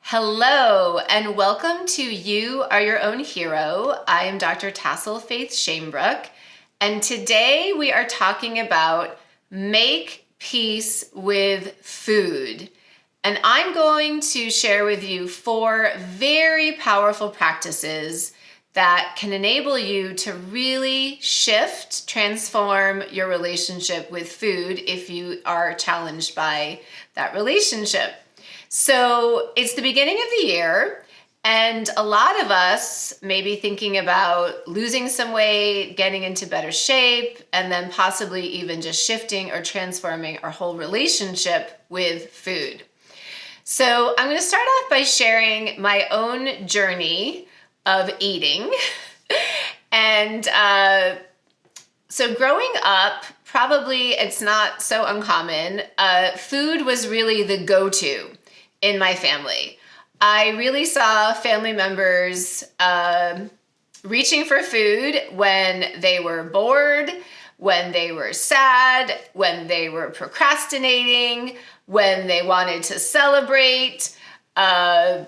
Hello, and welcome to You Are Your Own Hero. I am Dr. Tassel Faith Shamebrook, and today we are talking about make peace with food. And I'm going to share with you 4 very powerful practices that can enable you to really shift, transform your relationship with food if you are challenged by that relationship. So it's the beginning of the year, and a lot of us may be thinking about losing some weight, getting into better shape, and then possibly even just shifting or transforming our whole relationship with food. So I'm going to start off by sharing my own journey of eating. And so growing up, probably it's not so uncommon, food was really the go-to in my family. I really saw family members reaching for food when they were bored, when they were sad, when they were procrastinating, when they wanted to celebrate, family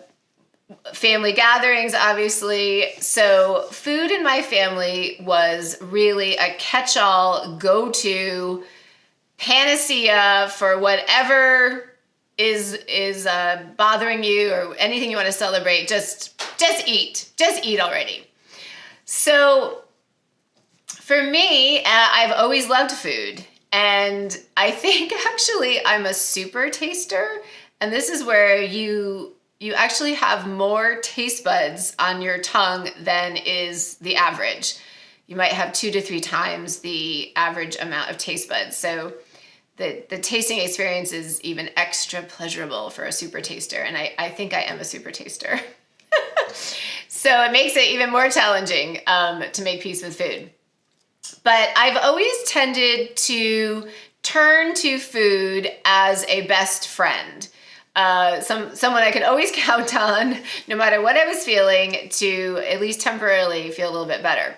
gatherings, obviously. So food in my family was really a catch-all, go-to panacea for whatever is bothering you or anything you want to celebrate. Just eat already. So for me, I've always loved food, and I think actually I'm a super taster, and this is where you actually have more taste buds on your tongue than is the average. You might have 2 to 3 times the average amount of taste buds. So the tasting experience is even extra pleasurable for a super taster, and I think I am a super taster. So it makes it even more challenging to make peace with food. But I've always tended to turn to food as a best friend. Someone I could always count on, no matter what I was feeling, to at least temporarily feel a little bit better.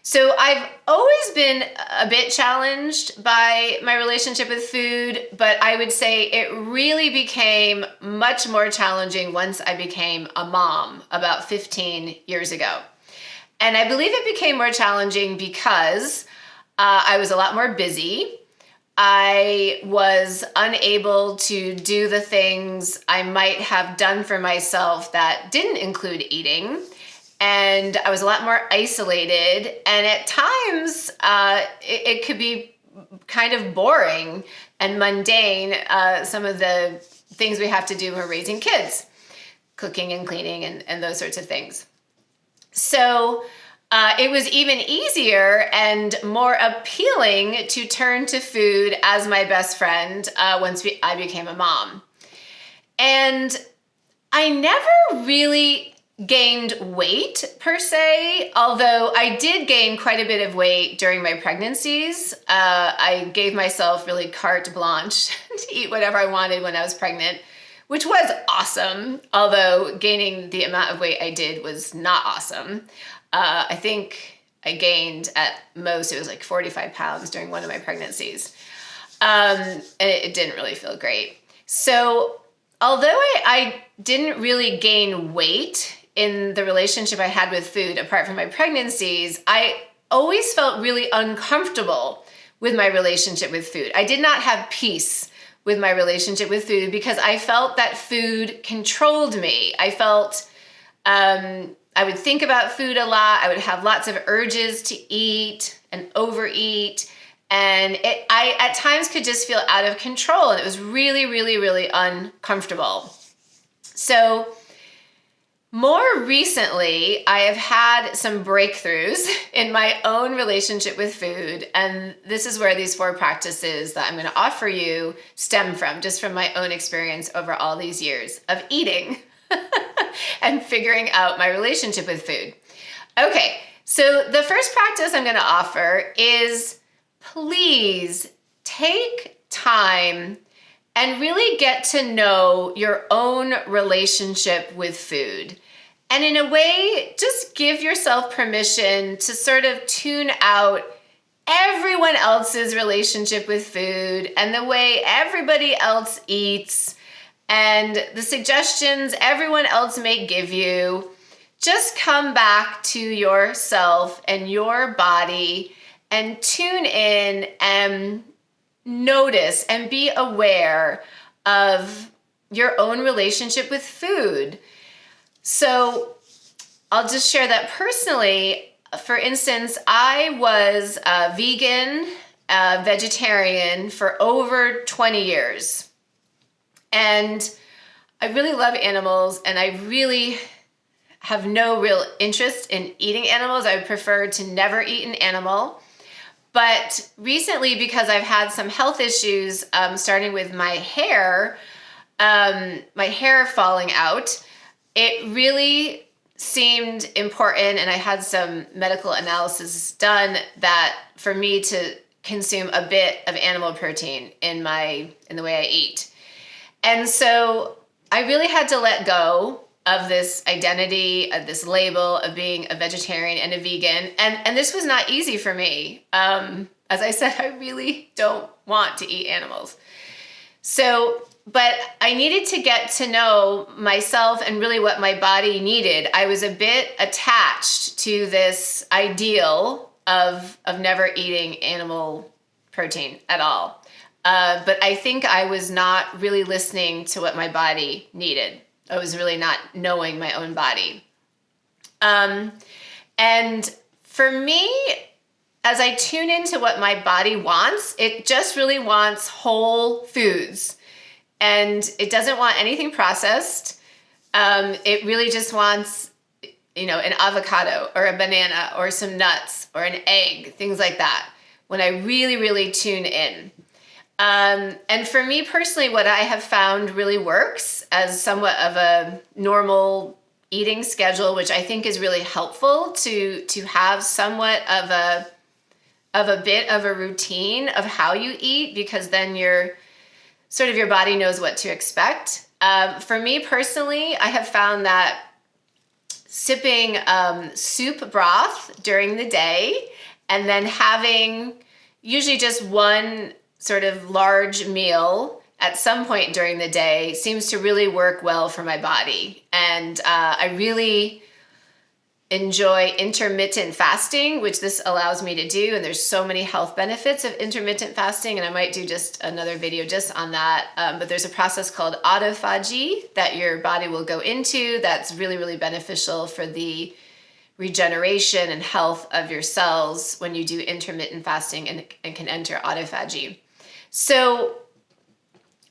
So I've always been a bit challenged by my relationship with food, but I would say it really became much more challenging once I became a mom about 15 years ago. And I believe it became more challenging because I was a lot more busy. I was unable to do the things I might have done for myself that didn't include eating. And I was a lot more isolated. And at times, it could be kind of boring and mundane, some of the things we have to do when we're raising kids, cooking and cleaning and those sorts of things. So it was even easier and more appealing to turn to food as my best friend once I became a mom. And I never really gained weight per se, although I did gain quite a bit of weight during my pregnancies. I gave myself really carte blanche to eat whatever I wanted when I was pregnant, which was awesome, although gaining the amount of weight I did was not awesome. I think I gained at most, it was like 45 pounds during one of my pregnancies. And it didn't really feel great. So although I didn't really gain weight in the relationship I had with food, apart from my pregnancies, I always felt really uncomfortable with my relationship with food. I did not have peace with my relationship with food because I felt that food controlled me. I felt I would think about food a lot. I would have lots of urges to eat and overeat. And I at times could just feel out of control. And it was really, really, really uncomfortable. So more recently, I have had some breakthroughs in my own relationship with food. And this is where these 4 practices that I'm going to offer you stem from, just from my own experience over all these years of eating and figuring out my relationship with food. Okay, so the first practice I'm going to offer is please take time and really get to know your own relationship with food. And in a way, just give yourself permission to sort of tune out everyone else's relationship with food and the way everybody else eats and the suggestions everyone else may give you. Just come back to yourself and your body and tune in and notice and be aware of your own relationship with food. So I'll just share that personally. For instance, I was a vegan, vegetarian for over 20 years. And I really love animals, and I really have no real interest in eating animals. I would prefer to never eat an animal. But recently, because I've had some health issues, starting with my hair falling out, it really seemed important, and I had some medical analysis done, that for me to consume a bit of animal protein in the way I eat. And so I really had to let go of this identity, of this label of being a vegetarian and a vegan. And this was not easy for me. As I said, I really don't want to eat animals. But I needed to get to know myself and really what my body needed. I was a bit attached to this ideal of never eating animal protein at all. But I think I was not really listening to what my body needed. I was really not knowing my own body. And for me, as I tune into what my body wants, it just really wants whole foods. And it doesn't want anything processed. It really just wants, an avocado or a banana or some nuts or an egg, things like that, when I really, really tune in. And for me personally, what I have found really works as somewhat of a normal eating schedule, which I think is really helpful to have somewhat of a bit of a routine of how you eat, because then your body knows what to expect. For me personally, I have found that sipping soup broth during the day and then having usually just one sort of large meal at some point during the day seems to really work well for my body. And I really enjoy intermittent fasting, which this allows me to do. And there's so many health benefits of intermittent fasting. And I might do just another video just on that. But there's a process called autophagy that your body will go into that's really, really beneficial for the regeneration and health of your cells when you do intermittent fasting and can enter autophagy. So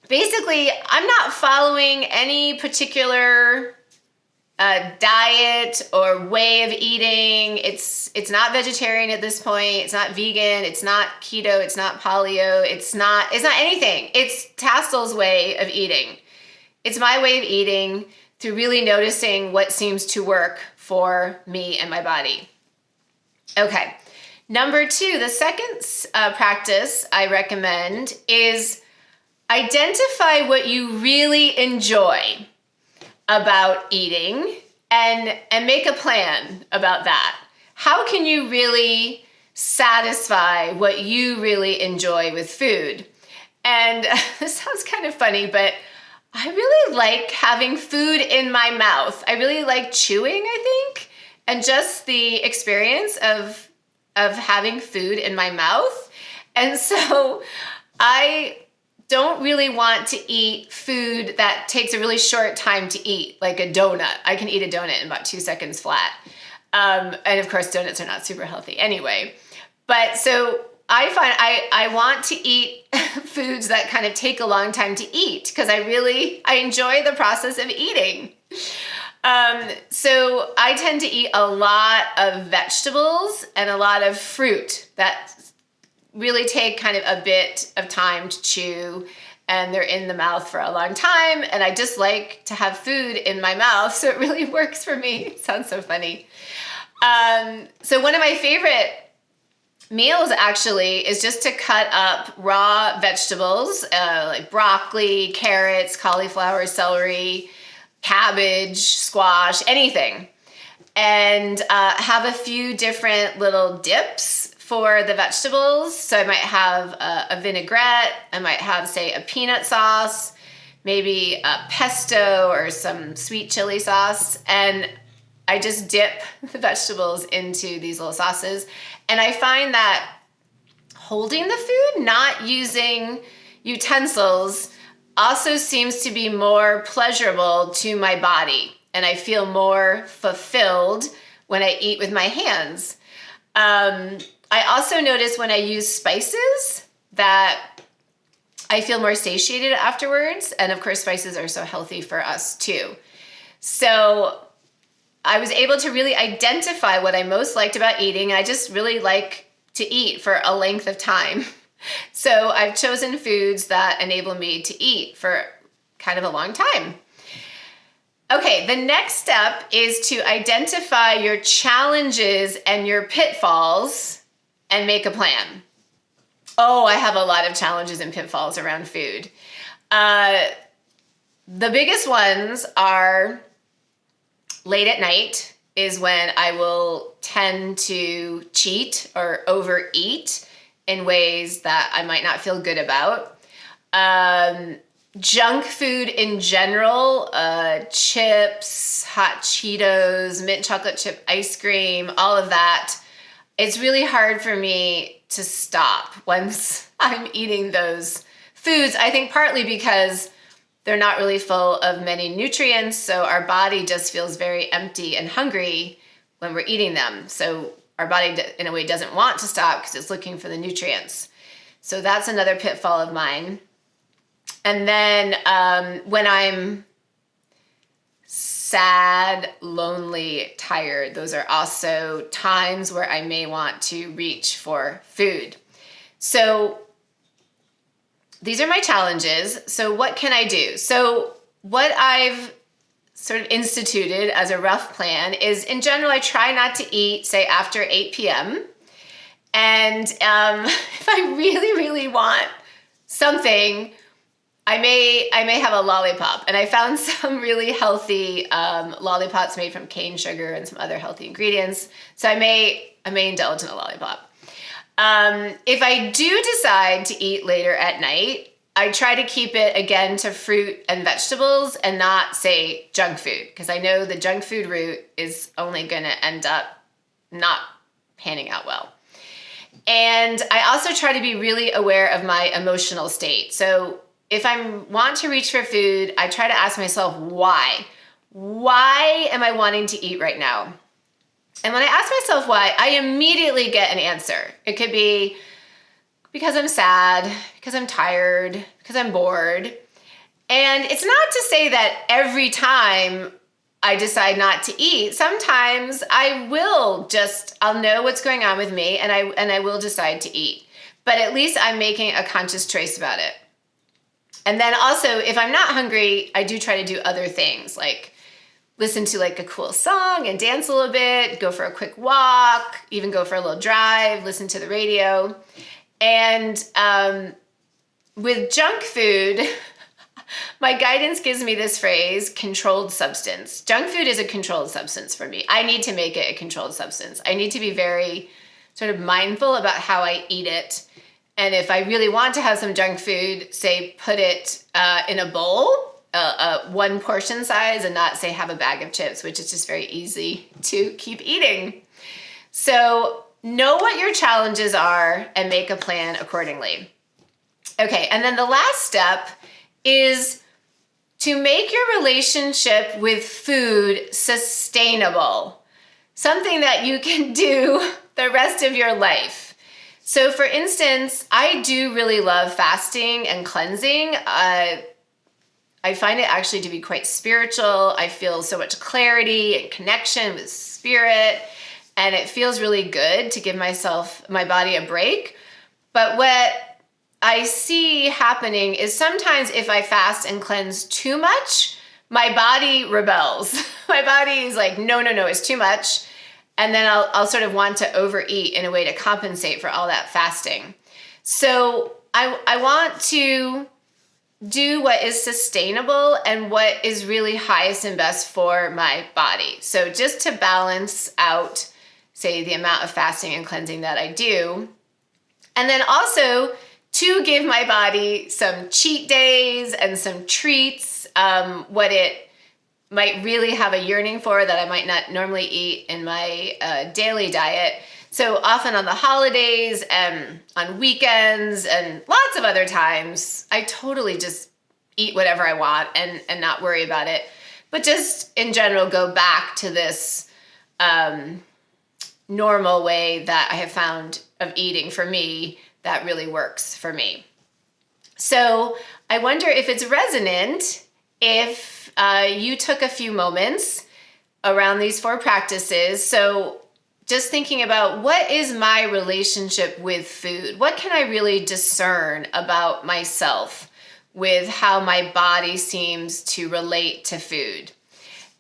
basically, I'm not following any particular diet or way of eating. It's not vegetarian at this point. It's not vegan. It's not keto. It's not paleo. It's not anything. It's Tassel's way of eating. It's my way of eating through really noticing what seems to work for me and my body. Okay. Number 2, the second practice I recommend is identify what you really enjoy about eating and make a plan about that. How can you really satisfy what you really enjoy with food? And this sounds kind of funny, but I really like having food in my mouth. I really like chewing, I think, and just the experience of having food in my mouth. And so I don't really want to eat food that takes a really short time to eat, like a donut. I can eat a donut in about 2 seconds flat. And of course, donuts are not super healthy anyway. But so I find I want to eat foods that kind of take a long time to eat, because I enjoy the process of eating. So I tend to eat a lot of vegetables and a lot of fruit that really take kind of a bit of time to chew, and they're in the mouth for a long time. And I just like to have food in my mouth, so it really works for me. It sounds so funny. So one of my favorite meals actually is just to cut up raw vegetables, like broccoli, carrots, cauliflower, celery, cabbage, squash, anything, and have a few different little dips for the vegetables. So I might have a vinaigrette, I might have, say, a peanut sauce, maybe a pesto or some sweet chili sauce. And I just dip the vegetables into these little sauces. And I find that holding the food, not using utensils, also seems to be more pleasurable to my body. And I feel more fulfilled when I eat with my hands. I also notice when I use spices that I feel more satiated afterwards. And of course, spices are so healthy for us too. So I was able to really identify what I most liked about eating. I just really like to eat for a length of time. So I've chosen foods that enable me to eat for kind of a long time. Okay, the next step is to identify your challenges and your pitfalls and make a plan. Oh, I have a lot of challenges and pitfalls around food. The biggest ones are late at night is when I will tend to cheat or overeat in ways that I might not feel good about. Junk food in general, chips, hot Cheetos, mint chocolate chip ice cream, all of that. It's really hard for me to stop once I'm eating those foods. I think partly because they're not really full of many nutrients, so our body just feels very empty and hungry when we're eating them. So our body, in a way, doesn't want to stop because it's looking for the nutrients. So that's another pitfall of mine. And then when I'm sad, lonely, tired, those are also times where I may want to reach for food. So these are my challenges. So what can I do? So what I've sort of instituted as a rough plan is, in general, I try not to eat, say, after 8 p.m. And if I really, really want something, I may have a lollipop. And I found some really healthy lollipops made from cane sugar and some other healthy ingredients. So I may indulge in a lollipop. If I do decide to eat later at night, I try to keep it, again, to fruit and vegetables and not, say, junk food, because I know the junk food route is only going to end up not panning out well. And I also try to be really aware of my emotional state. So if I want to reach for food, I try to ask myself, why? Why am I wanting to eat right now? And when I ask myself why, I immediately get an answer. It could be because I'm sad, because I'm tired, because I'm bored. And it's not to say that every time I decide not to eat. Sometimes I'll know what's going on with me and I will decide to eat. But at least I'm making a conscious choice about it. And then also, if I'm not hungry, I do try to do other things, like listen to like a cool song and dance a little bit, go for a quick walk, even go for a little drive, listen to the radio. And with junk food, my guidance gives me this phrase, controlled substance. Junk food is a controlled substance for me. I need to make it a controlled substance. I need to be very sort of mindful about how I eat it. And if I really want to have some junk food, say, put it in a bowl, one portion size, and not, say, have a bag of chips, which is just very easy to keep eating. So know what your challenges are and make a plan accordingly. Okay, and then the last step is to make your relationship with food sustainable, something that you can do the rest of your life. So for instance, I do really love fasting and cleansing. I find it actually to be quite spiritual. I feel so much clarity and connection with spirit, and it feels really good to give my body a break. But what I see happening is sometimes if I fast and cleanse too much, my body rebels. My body is like, no, it's too much. And then I'll sort of want to overeat in a way to compensate for all that fasting. So I want to do what is sustainable and what is really highest and best for my body. So just to balance out, say, the amount of fasting and cleansing that I do. And then also to give my body some cheat days and some treats, what it might really have a yearning for that I might not normally eat in my daily diet. So often on the holidays and on weekends and lots of other times, I totally just eat whatever I want and not worry about it. But just in general, go back to this normal way that I have found of eating for me that really works for me. So I wonder if it's resonant if you took a few moments around these 4 practices. So just thinking about, what is my relationship with food? What can I really discern about myself with how my body seems to relate to food?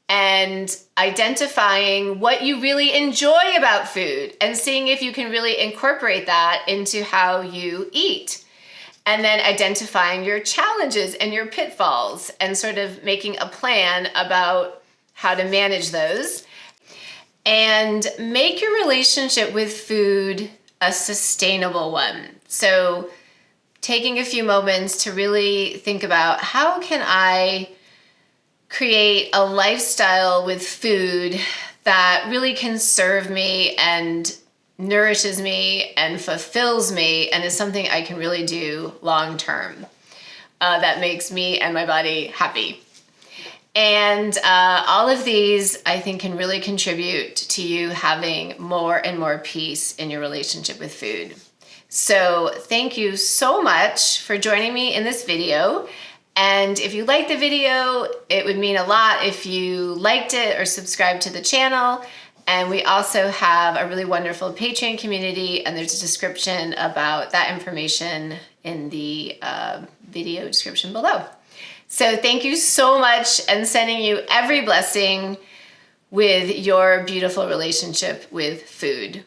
And identifying what you really enjoy about food and seeing if you can really incorporate that into how you eat. And then identifying your challenges and your pitfalls and sort of making a plan about how to manage those. And make your relationship with food a sustainable one. So taking a few moments to really think about, how can I create a lifestyle with food that really can serve me and nourishes me and fulfills me and is something I can really do long term, that makes me and my body happy. And all of these, I think, can really contribute to you having more and more peace in your relationship with food. So thank you so much for joining me in this video. And if you liked the video, it would mean a lot if you liked it or subscribed to the channel. And we also have a really wonderful Patreon community, and there's a description about that information in the video description below. So thank you so much, and sending you every blessing with your beautiful relationship with food.